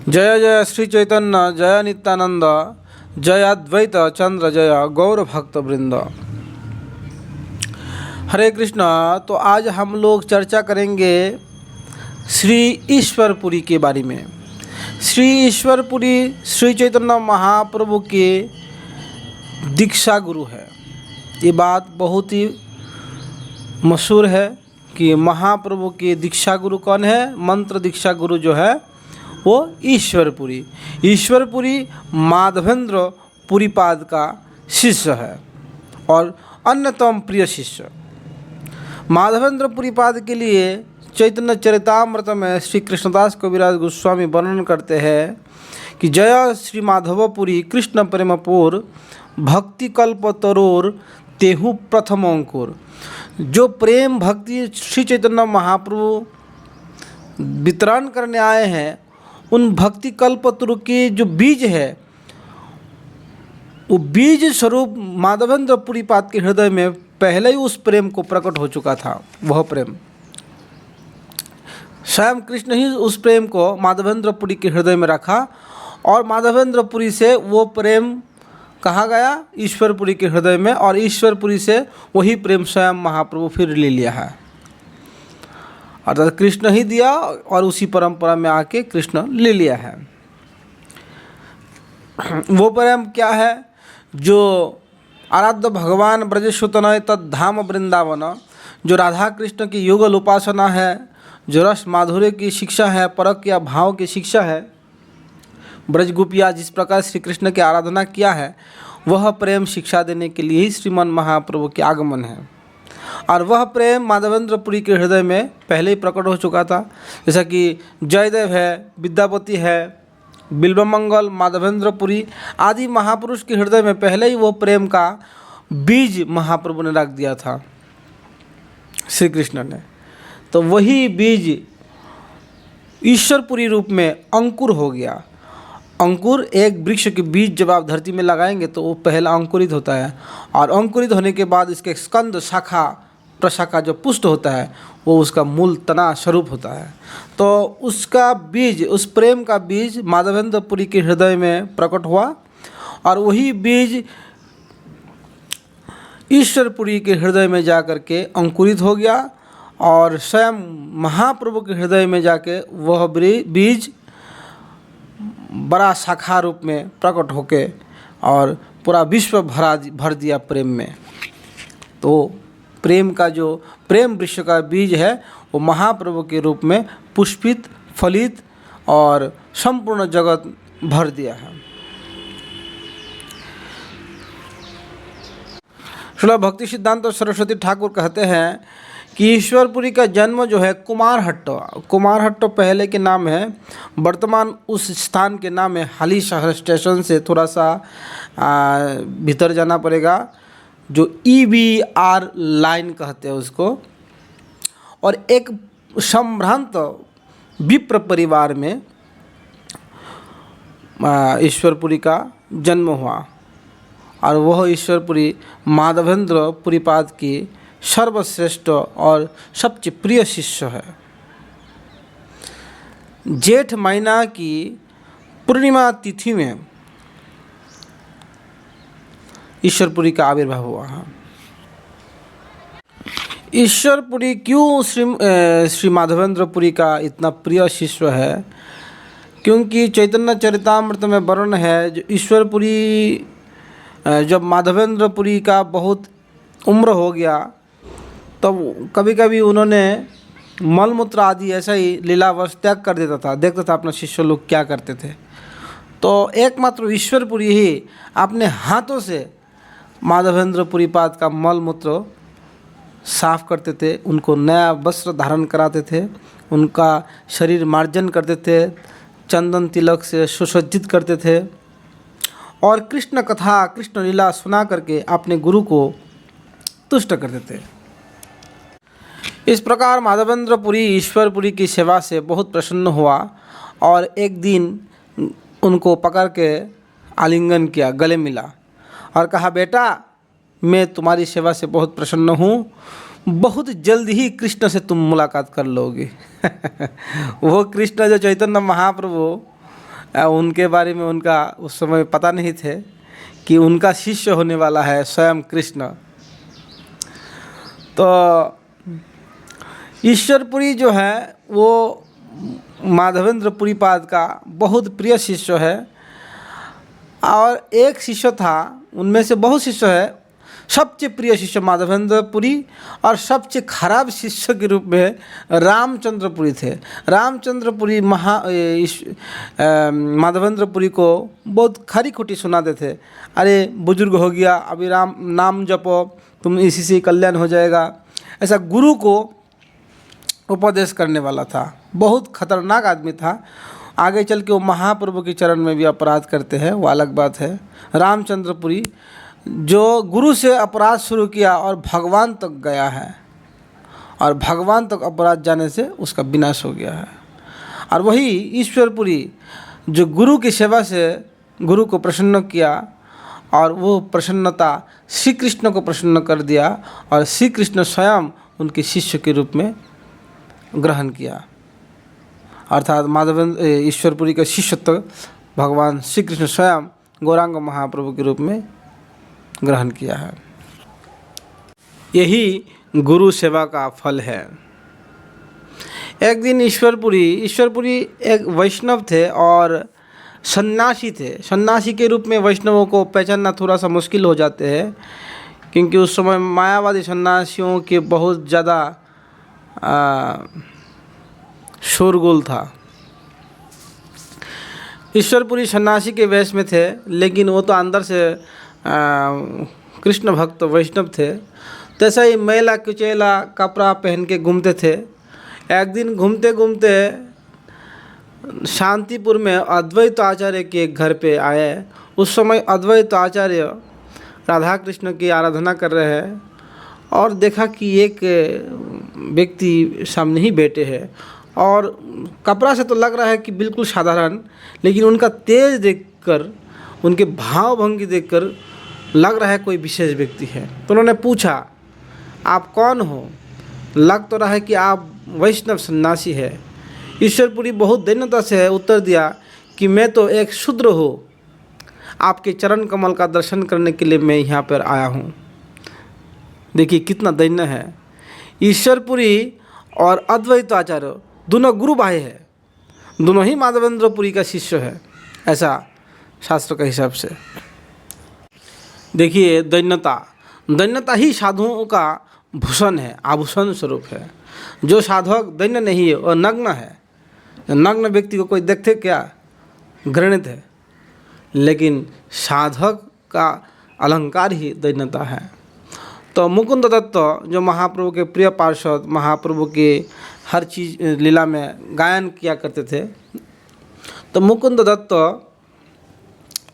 जय जय श्री चैतन्य जय नित्यानंद जय अद्वैत चंद्र जय गौर भक्त वृंद। हरे कृष्णा। तो आज हम लोग चर्चा करेंगे श्री ईश्वरपुरी के बारे में। श्री ईश्वरपुरी श्री चैतन्य महाप्रभु के दीक्षा गुरु है। ये बात बहुत ही मशहूर है कि महाप्रभु के दीक्षा गुरु कौन है। मंत्र दीक्षा गुरु जो है वो ईश्वरपुरी। ईश्वरपुरी माधवेंद्र पुरीपाद का शिष्य है और अन्यतम प्रिय शिष्य। माधवेंद्र पुरीपाद के लिए चैतन्य चरितामृत में श्री कृष्णदास कविराज गोस्वामी वर्णन करते हैं कि जय श्री माधवपुरी कृष्ण प्रेमपुर भक्ति कल्प तरोर तेहु प्रथम अंकुर। जो प्रेम भक्ति श्री चैतन्य महाप्रभु वितरण करने आए हैं, उन भक्ति कल्पतरु के जो बीज है, वो बीज स्वरूप माधवेंद्र पुरीपाद के हृदय में पहले ही उस प्रेम को प्रकट हो चुका था। वह प्रेम स्वयं कृष्ण ही उस प्रेम को माधवेंद्र पुरी के हृदय में रखा और माधवेंद्र पुरी से वो प्रेम कहा गया ईश्वरपुरी के हृदय में, और ईश्वरपुरी से वही प्रेम स्वयं महाप्रभु फिर ले लिया है। अर्थात कृष्ण ही दिया और उसी परंपरा में आके कृष्ण ले लिया है। वो प्रेम क्या है? जो आराध्य भगवान ब्रजेशुतनय तद्धाम वृंदावन, जो राधा कृष्ण की युगल उपासना है, जो रस माधुर्य की शिक्षा है, परक या भाव की शिक्षा है, ब्रज गोपिया जिस प्रकार श्री कृष्ण की आराधना किया है, वह प्रेम शिक्षा देने के लिए ही श्रीमन महाप्रभु के आगमन है। और वह प्रेम माधवेंद्र पुरी के हृदय में पहले ही प्रकट हो चुका था। जैसा कि जयदेव है, विद्यापति है, बिल्वमंगल, माधवेंद्र पुरी आदि महापुरुष के हृदय में पहले ही वो प्रेम का बीज महाप्रभु ने रख दिया था श्री कृष्ण ने। तो वही बीज ईश्वरपुरी रूप में अंकुर हो गया। अंकुर, एक वृक्ष के बीज जब आप धरती में लगाएंगे तो वो पहला अंकुरित होता है, और अंकुरित होने के बाद इसके स्कंद, शाखा, प्रशाखा जो पुष्ट होता है, वो उसका मूल तना स्वरूप होता है। तो उसका बीज, उस प्रेम का बीज माधवेंद्र पुरी के हृदय में प्रकट हुआ, और वही बीज ईश्वरपुरी के हृदय में जा कर के अंकुरित हो गया, और स्वयं महाप्रभु के हृदय में जाके वह बीज बड़ा शाखा रूप में प्रकट होके और पूरा विश्व भर दिया प्रेम में। तो प्रेम का जो प्रेम वृक्ष का बीज है, वो महाप्रभु के रूप में पुष्पित, फलित और संपूर्ण जगत भर दिया है। श्रील भक्ति सिद्धांत सरस्वती ठाकुर कहते हैं कि ईश्वरपुरी का जन्म जो है कुमारहट्ट पहले के नाम है, वर्तमान उस स्थान के नाम है हाली शहर स्टेशन से थोड़ा सा भीतर जाना पड़ेगा, जो EBR लाइन कहते हैं उसको। और एक संभ्रांत विप्र परिवार में ईश्वरपुरी का जन्म हुआ, और वह ईश्वरपुरी माधवेंद्र पुरीपाद की सर्वश्रेष्ठ और सबसे प्रिय शिष्य है। जेठ महीना की पूर्णिमा तिथि में ईश्वरपुरी का आविर्भाव हुआ है। ईश्वरपुरी क्यों श्री माधवेंद्र पुरी का इतना प्रिय शिष्य है? क्योंकि चैतन्य चरितामृत में वर्णन है, जो ईश्वरपुरी जब माधवेंद्र पुरी का बहुत उम्र हो गया, तब तो कभी कभी उन्होंने मलमूत्र आदि ऐसा ही लीलावश त्याग कर देता था। देखता था अपना शिष्य लोग क्या करते थे, तो एकमात्र ईश्वरपुरी ही अपने हाथों से माधवेंद्र पुरीपाद का मलमूत्र साफ करते थे, उनको नया वस्त्र धारण कराते थे, उनका शरीर मार्जन करते थे, चंदन तिलक से सुसज्जित करते थे, और कृष्ण कथा, कृष्ण लीला सुना करके अपने गुरु को तुष्ट करते थे। इस प्रकार माधवेंद्र पुरी ईश्वरपुरी की सेवा से बहुत प्रसन्न हुआ, और एक दिन उनको पकड़ के आलिंगन किया, गले मिला और कहा, बेटा मैं तुम्हारी सेवा से बहुत प्रसन्न हूँ, बहुत जल्द ही कृष्ण से तुम मुलाकात कर लोगे। वो कृष्ण जो चैतन्य महाप्रभु उनके बारे में उनका उस समय पता नहीं थे कि उनका शिष्य होने वाला है स्वयं कृष्ण। तो ईश्वरपुरी जो है वो माधवेंद्र पुरी पाद का बहुत प्रिय शिष्य है। और एक शिष्य था, उनमें से बहुत शिष्य है, सबसे प्रिय शिष्य माधवेंद्र पुरी और सबसे खराब शिष्य के रूप में रामचंद्र पुरी थे। रामचंद्र पुरी माधवेंद्र पुरी को बहुत खरी खोटी सुनाते थे। अरे बुजुर्ग हो गया, अभी राम नाम जपो, तुम इसी से कल्याण हो जाएगा। ऐसा गुरु को उपदेश करने वाला था, बहुत खतरनाक आदमी था। आगे चल के वो महाप्रभु के चरण में भी अपराध करते हैं, वो अलग बात है। रामचंद्र पुरी जो गुरु से अपराध शुरू किया और भगवान तक गया है, और भगवान तक अपराध जाने से उसका विनाश हो गया है। और वही ईश्वरपुरी जो गुरु की सेवा से गुरु को प्रसन्न किया, और वो प्रसन्नता श्री कृष्ण को प्रसन्न कर दिया, और श्री कृष्ण स्वयं उनके शिष्य के रूप में ग्रहण किया। अर्थात माधवेंद्र ईश्वरपुरी का शिष्यत्व भगवान श्री कृष्ण स्वयं गौरांग महाप्रभु के रूप में ग्रहण किया है। यही गुरु सेवा का फल है। एक दिन ईश्वरपुरी एक वैष्णव थे और सन्यासी थे। सन्यासी के रूप में वैष्णवों को पहचानना थोड़ा सा मुश्किल हो जाते हैं, क्योंकि उस समय मायावादी सन्यासियों के बहुत ज़्यादा शोरगुल था। ईश्वरपुरी सन्यासी के वेश में थे, लेकिन वो तो अंदर से कृष्ण भक्त वैष्णव थे। तैसा ही मैला कुचैला कपड़ा पहन के घूमते थे। एक दिन घूमते घूमते शांतिपुर में अद्वैत आचार्य के घर पे आए। उस समय अद्वैत आचार्य राधा कृष्ण की आराधना कर रहे हैं, और देखा कि एक व्यक्ति सामने ही बैठे हैं, और कपड़ा से तो लग रहा है कि बिल्कुल साधारण, लेकिन उनका तेज देखकर, उनके भाव भंगी देखकर लग रहा है कोई विशेष व्यक्ति है। तो उन्होंने पूछा, आप कौन हो? लग तो रहा है कि आप वैष्णव सन्यासी है। ईश्वरपुरी बहुत दीनता से उत्तर दिया कि मैं तो एक शूद्र हूँ, आपके चरण कमल का दर्शन करने के लिए मैं यहाँ पर आया हूँ। देखिए कितना दैन्य है। ईश्वरपुरी और अद्वैत आचार्य दोनों गुरु भाई है, दोनों ही माधवेंद्र पुरी का शिष्य है, ऐसा शास्त्र के हिसाब से। देखिए दैन्यता ही साधुओं का भूषण है, आभूषण स्वरूप है। जो साधक दैन्य नहीं है वह नग्न है। नग्न व्यक्ति को कोई देखते क्या? घृणित है। लेकिन साधक का अलंकार ही दैन्यता है। तो मुकुंद दत्त जो महाप्रभु के प्रिय पार्षद, महाप्रभु के हर चीज़ लीला में गायन किया करते थे, तो मुकुंद दत्त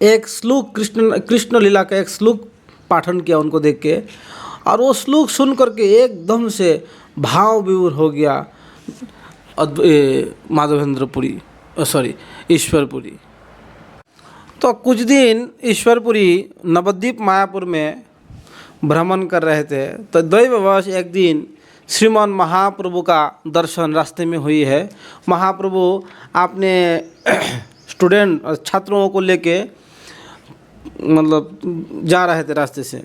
एक श्लोक कृष्ण लीला का एक श्लोक पाठन किया उनको देख के, और वो श्लोक सुन करके एकदम से भाव विभोर हो गया ईश्वरपुरी। तो कुछ दिन ईश्वरपुरी नवद्वीप मायापुर में भ्रमण कर रहे थे, तो दैववश एक दिन श्रीमान महाप्रभु का दर्शन रास्ते में हुई है। महाप्रभु अपने स्टूडेंट और छात्रों को लेके मतलब जा रहे थे रास्ते से।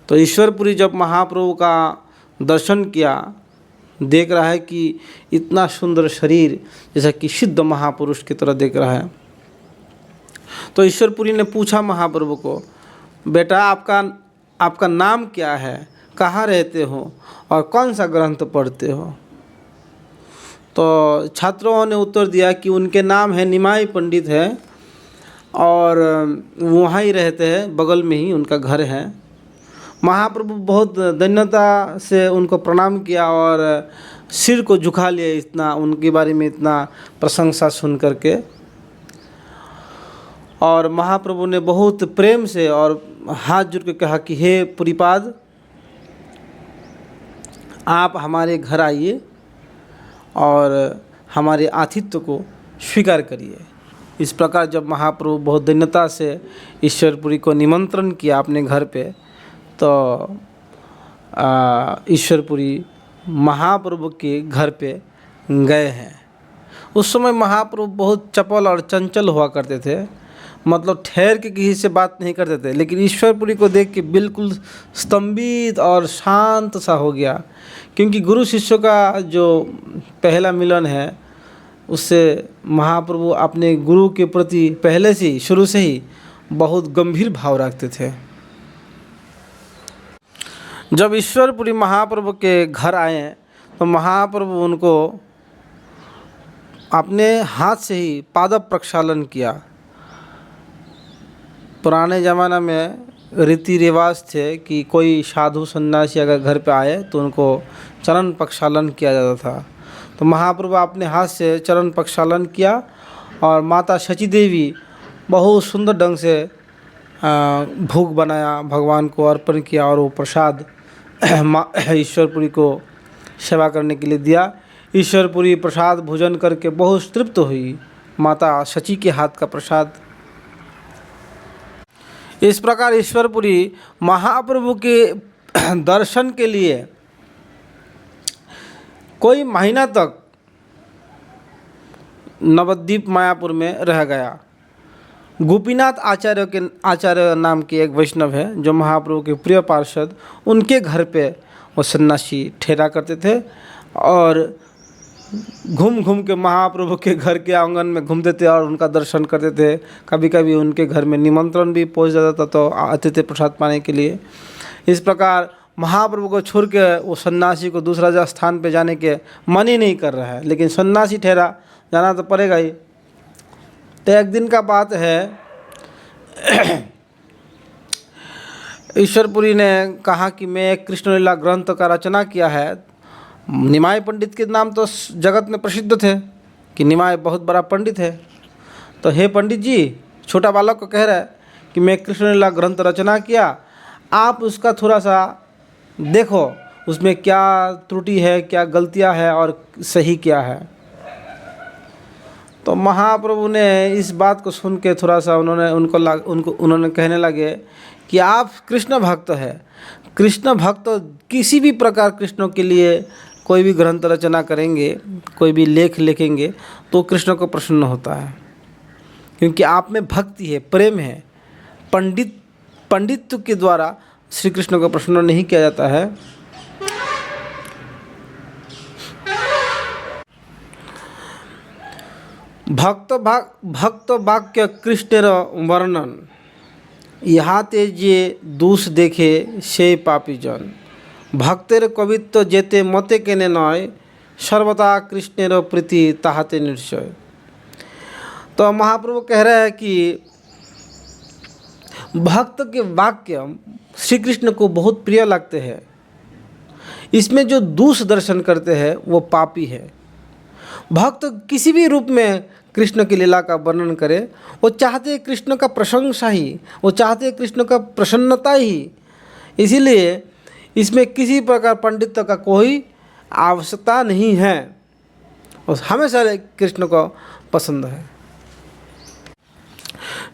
तो ईश्वरपुरी जब महाप्रभु का दर्शन किया, देख रहा है कि इतना सुंदर शरीर जैसा कि सिद्ध महापुरुष की तरह देख रहा है। तो ईश्वरपुरी ने पूछा महाप्रभु को, बेटा आपका नाम क्या है, कहाँ रहते हो और कौन सा ग्रंथ पढ़ते हो? तो छात्रों ने उत्तर दिया कि उनके नाम है निमाई पंडित है, और वहाँ ही रहते हैं, बगल में ही उनका घर है। महाप्रभु बहुत धन्यता से उनको प्रणाम किया और सिर को झुका लिया, इतना उनके बारे में इतना प्रशंसा सुन करके। और महाप्रभु ने बहुत प्रेम से और हाथ जोड़ के कहा कि हे पुरीपाद, आप हमारे घर आइए और हमारे आतिथ्य को स्वीकार करिए। इस प्रकार जब महाप्रभु बहुत दीनता से ईश्वरपुरी को निमंत्रण किया अपने घर पे, तो ईश्वरपुरी महाप्रभु के घर पे गए हैं। उस समय महाप्रभु बहुत चपल और चंचल हुआ करते थे, मतलब ठहर के किसी से बात नहीं करते थे। लेकिन ईश्वरपुरी को देख के बिल्कुल स्तंभित और शांत सा हो गया, क्योंकि गुरु शिष्य का जो पहला मिलन है उससे महाप्रभु अपने गुरु के प्रति पहले से ही, शुरू से ही बहुत गंभीर भाव रखते थे। जब ईश्वरपुरी महाप्रभु के घर आए तो महाप्रभु उनको अपने हाथ से ही पाद प्रक्षालन किया। पुराने ज़माना में रीति रिवाज थे कि कोई साधु सन्यासी अगर घर पे आए तो उनको चरण प्रक्षालन किया जाता था। तो महाप्रभु अपने हाथ से चरण प्रक्षालन किया और माता शची देवी बहुत सुंदर ढंग से भोग बनाया, भगवान को अर्पण किया और वो प्रसाद ईश्वरपुरी को सेवा करने के लिए दिया। ईश्वरपुरी प्रसाद भोजन करके बहुत तृप्त हुई माता शची के हाथ का प्रसाद। इस प्रकार ईश्वरपुरी महाप्रभु के दर्शन के लिए कोई महीना तक नवद्वीप मायापुर में रह गया। गोपीनाथ आचार्य नाम के एक वैष्णव है जो महाप्रभु के प्रिय पार्षद, उनके घर पे वो सन्यासी ठहरा करते थे और घूम घूम के महाप्रभु के घर के आंगन में घूमते थे और उनका दर्शन करते थे। कभी कभी उनके घर में निमंत्रण भी पहुंच जाता था तो आते थे प्रसाद पाने के लिए। इस प्रकार महाप्रभु को छोड़ के वो सन्यासी को दूसरा स्थान पे जाने के मन ही नहीं कर रहा है, लेकिन सन्यासी ठहरा, जाना तो पड़ेगा ही। तो एक दिन का बात है, ईश्वरपुरी ने कहा कि मैं एक कृष्ण लीला ग्रंथ का रचना किया है। निमाय पंडित के नाम तो जगत में प्रसिद्ध थे कि निमाय बहुत बड़ा पंडित है। तो हे पंडित जी, छोटा बालक को कह रहा है कि मैं कृष्ण लीला ग्रंथ रचना किया, आप उसका थोड़ा सा देखो, उसमें क्या त्रुटि है, क्या गलतियां है और सही क्या है। तो महाप्रभु ने इस बात को सुन के थोड़ा सा उन्होंने कहने लगे कि आप कृष्ण भक्त है। कृष्ण भक्त किसी भी प्रकार कृष्ण के लिए कोई भी ग्रंथ रचना करेंगे, कोई भी लेख लिखेंगे तो कृष्ण को प्रसन्न होता है, क्योंकि आप में भक्ति है, प्रेम है। पंडित्व के द्वारा श्री कृष्ण को प्रसन्न नहीं किया जाता है। भक्त वाक्य कृष्णेर वर्णन, इहाते जे दोष देखे से पापी जन। भक्तेर कवित्व जेते मते केने नय, सर्वदा कृष्णेर प्रीति ताहाते निश्चय। तो महाप्रभु कह रहे हैं कि भक्त के वाक्य श्री कृष्ण को बहुत प्रिय लगते हैं। इसमें जो दोष दर्शन करते हैं वो पापी है। भक्त किसी भी रूप में कृष्ण की लीला का वर्णन करे, वो चाहते कृष्ण का प्रशंसा ही, वो चाहते कृष्ण का प्रसन्नता ही। इसीलिए इसमें किसी प्रकार पंडित्व का कोई आवश्यकता नहीं है, और हमेशा कृष्ण को पसंद है।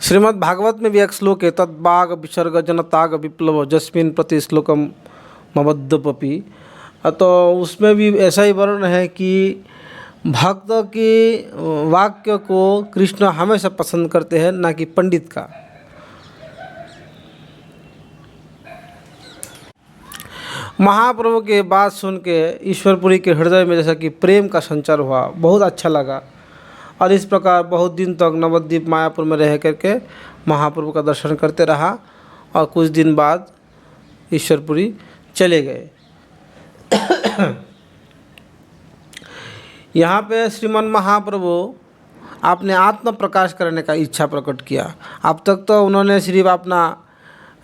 श्रीमद् भागवत में भी एक श्लोक है, तद्बाग विसर्ग जनताग विप्लव जस्मिन प्रति श्लोकम मबद्धपपि। तो उसमें भी ऐसा ही वर्णन है कि भक्त के वाक्य को कृष्ण हमेशा पसंद करते हैं, ना कि पंडित का। महाप्रभु के बात सुन के ईश्वरपुरी के हृदय में जैसा कि प्रेम का संचार हुआ, बहुत अच्छा लगा। और इस प्रकार बहुत दिन तक नवद्वीप मायापुर में रह करके महाप्रभु का दर्शन करते रहा और कुछ दिन बाद ईश्वरपुरी चले गए। यहाँ पे श्रीमन महाप्रभु आपने आत्म प्रकाश करने का इच्छा प्रकट किया। अब तक तो उन्होंने सिर्फ अपना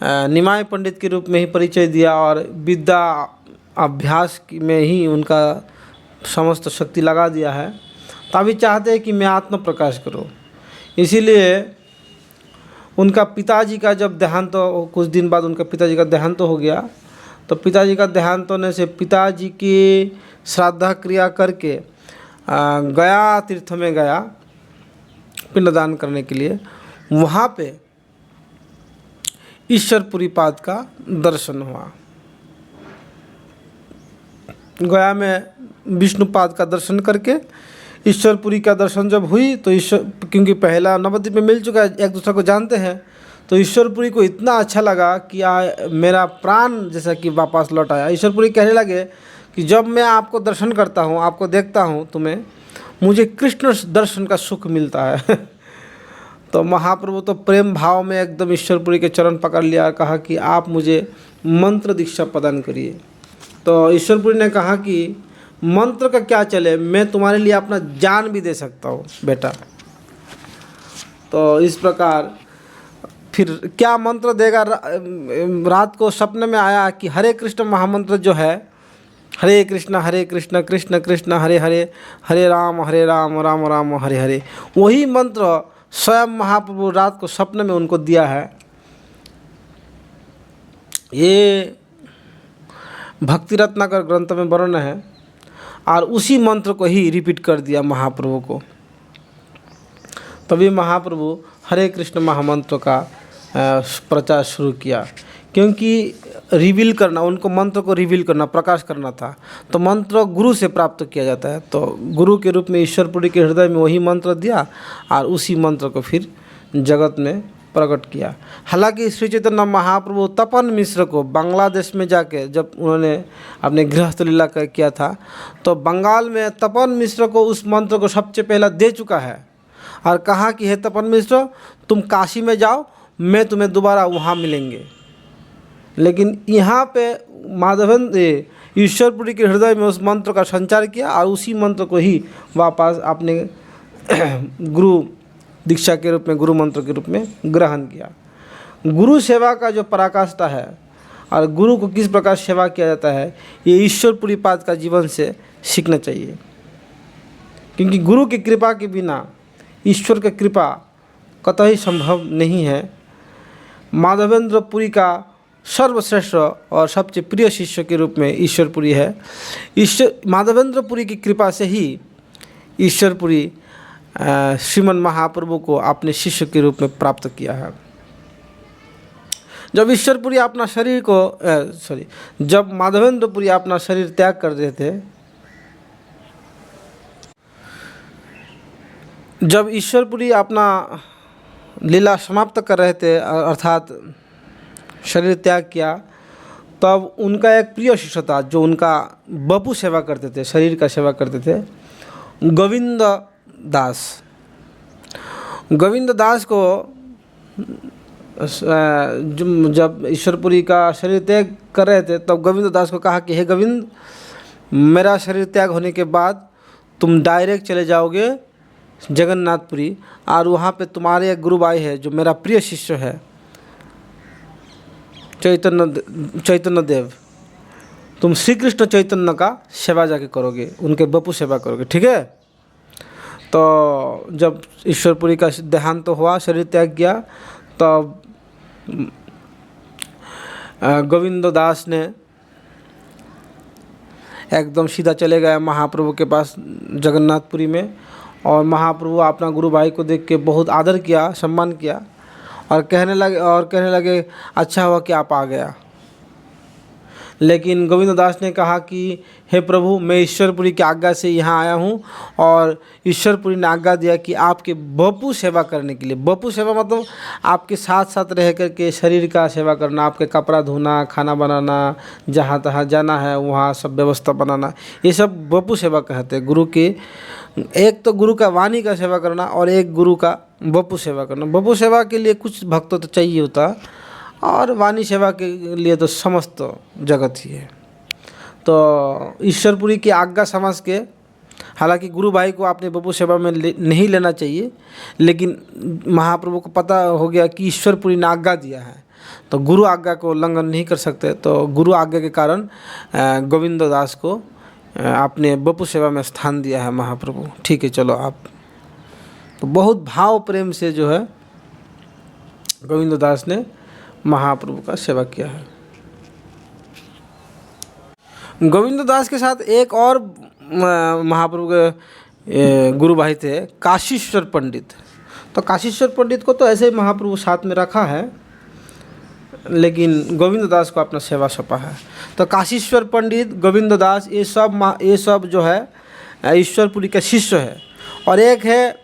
निमाय पंडित के रूप में ही परिचय दिया और विद्या अभ्यास में ही उनका समस्त शक्ति लगा दिया है। तो अभी चाहते हैं कि मैं आत्म प्रकाश करूं। इसीलिए उनका पिताजी का जब देहांत तो कुछ दिन बाद उनका पिताजी का देहांत तो हो गया। तो पिताजी का देहांत होने से पिताजी की श्राद्ध क्रिया करके गया तीर्थ में गया पिंडदान करने के लिए। वहाँ पे ईश्वरपुरी पाद का दर्शन हुआ। गया में विष्णुपाद का दर्शन करके ईश्वरपुरी का दर्शन जब हुई तो ईश्वर, क्योंकि पहला नवद्वीप में मिल चुका है, एक दूसरे को जानते हैं, तो ईश्वरपुरी को इतना अच्छा लगा कि मेरा प्राण जैसा कि वापस लौट आया। ईश्वरपुरी कहने लगे कि जब मैं आपको दर्शन करता हूँ, आपको देखता हूँ, तुम्हें, मुझे कृष्ण दर्शन का सुख मिलता है। तो महाप्रभु तो प्रेम भाव में एकदम ईश्वरपुरी के चरण पकड़ लिया और कहा कि आप मुझे मंत्र दीक्षा प्रदान करिए। तो ईश्वरपुरी ने कहा कि मंत्र का क्या चले, मैं तुम्हारे लिए अपना जान भी दे सकता हूँ बेटा। तो इस प्रकार फिर क्या मंत्र देगा, रात को सपने में आया कि हरे कृष्ण महामंत्र जो है, हरे कृष्ण कृष्ण कृष्ण हरे हरे, हरे राम राम राम हरे हरे, वही मंत्र स्वयं महाप्रभु रात को सपने में उनको दिया है। ये भक्ति रत्नाकर ग्रंथ में वर्णन है, और उसी मंत्र को ही रिपीट कर दिया महाप्रभु को। तभी महाप्रभु हरे कृष्ण महामंत्र का प्रचार शुरू किया, क्योंकि रिवील करना, उनको मंत्र को रिवील करना, प्रकाश करना था। तो मंत्र गुरु से प्राप्त किया जाता है, तो गुरु के रूप में ईश्वरपुरी के हृदय में वही मंत्र दिया और उसी मंत्र को फिर जगत में प्रकट किया। हालांकि श्री चैतन्य महाप्रभु तपन मिश्र को बांग्लादेश में जाके जब उन्होंने अपने गृहस्थ लीला किया था, तो बंगाल में तपन मिश्र को उस मंत्र को सबसे पहला दे चुका है और कहा कि हे तपन मिश्र, तुम काशी में जाओ, मैं तुम्हें दोबारा वहाँ मिलेंगे। लेकिन यहाँ पे माधवेंद्र ईश्वरपुरी के हृदय में उस मंत्र का संचार किया और उसी मंत्र को ही वापस अपने गुरु दीक्षा के रूप में, गुरु मंत्र के रूप में ग्रहण किया। गुरु सेवा का जो पराकाष्ठा है और गुरु को किस प्रकार सेवा किया जाता है, ये ईश्वरपुरी पाद का जीवन से सीखना चाहिए, क्योंकि गुरु की कृपा के बिना ईश्वर की कृपा कतई संभव नहीं है। माधवेंद्र पुरी का सर्वश्रेष्ठ और सबसे प्रिय शिष्य के रूप में ईश्वरपुरी है। माधवेंद्र पुरी की कृपा से ही ईश्वरपुरी श्रीमन महाप्रभु को अपने शिष्य के रूप में प्राप्त किया है। जब ईश्वरपुरी अपना शरीर को जब माधवेंद्र पुरी अपना शरीर त्याग कर देते, जब ईश्वरपुरी अपना लीला समाप्त कर रहे थे, अर्थात शरीर त्याग किया, तब उनका एक प्रिय शिष्य था जो उनका बपू सेवा करते थे, शरीर का सेवा करते थे, गोविंद दास। गोविंद दास को जब ईश्वरपुरी का शरीर त्याग कर रहे थे, तब गोविंद दास को कहा कि हे गोविंद, मेरा शरीर त्याग होने के बाद तुम डायरेक्ट चले जाओगे जगन्नाथपुरी, और वहाँ पे तुम्हारे एक गुरु भाई है जो मेरा प्रिय शिष्य है, चैतन्य देव, तुम श्री कृष्ण चैतन्य का सेवा जाके करोगे, उनके बपू सेवा करोगे, ठीक है। तो जब ईश्वरपुरी का देहांत तो हुआ, शरीर त्याग किया, तो गोविंद दास ने एकदम सीधा चले गए महाप्रभु के पास जगन्नाथपुरी में, और महाप्रभु अपना गुरु भाई को देख के बहुत आदर किया, सम्मान किया, और कहने लगे अच्छा हुआ कि आप आ गया। लेकिन गोविंद दास ने कहा कि हे प्रभु, मैं ईश्वरपुरी की आज्ञा से यहाँ आया हूँ, और ईश्वरपुरी ने आज्ञा दिया कि आपके बपू सेवा करने के लिए, बपू सेवा मतलब आपके साथ साथ रह करके शरीर का सेवा करना, आपके कपड़ा धोना, खाना बनाना, जहाँ तहाँ जाना है वहाँ सब व्यवस्था बनाना, ये सब बपू सेवा कहते हैं। गुरु के एक तो गुरु का वाणी का सेवा करना और एक गुरु का बपू सेवा करना। बपू सेवा के लिए कुछ भक्त तो चाहिए होता, और वाणी सेवा के लिए तो समस्त जगत ही है। तो ईश्वरपुरी की आज्ञा समझ के, हालांकि गुरु भाई को अपने बपू सेवा में नहीं लेना चाहिए, लेकिन महाप्रभु को पता हो गया कि ईश्वरपुरी ने आज्ञा दिया है, तो गुरु आज्ञा को उल्लंघन नहीं कर सकते। तो गुरु आज्ञा के कारण गोविंद दास को अपने बपू सेवा में स्थान दिया है महाप्रभु। ठीक है, चलो आप। तो बहुत भाव प्रेम से जो है गोविंद दास ने महाप्रभु का सेवा किया है। गोविंद दास के साथ एक और महाप्रभु के गुरु भाई थे, काशीश्वर पंडित। तो काशीश्वर पंडित को तो ऐसे ही महाप्रभु साथ में रखा है, लेकिन गोविंद दास को अपना सेवा सौंपा है। तो काशीश्वर पंडित, गोविंद दास, ये सब जो है ईश्वरपुरी के शिष्य है। और एक है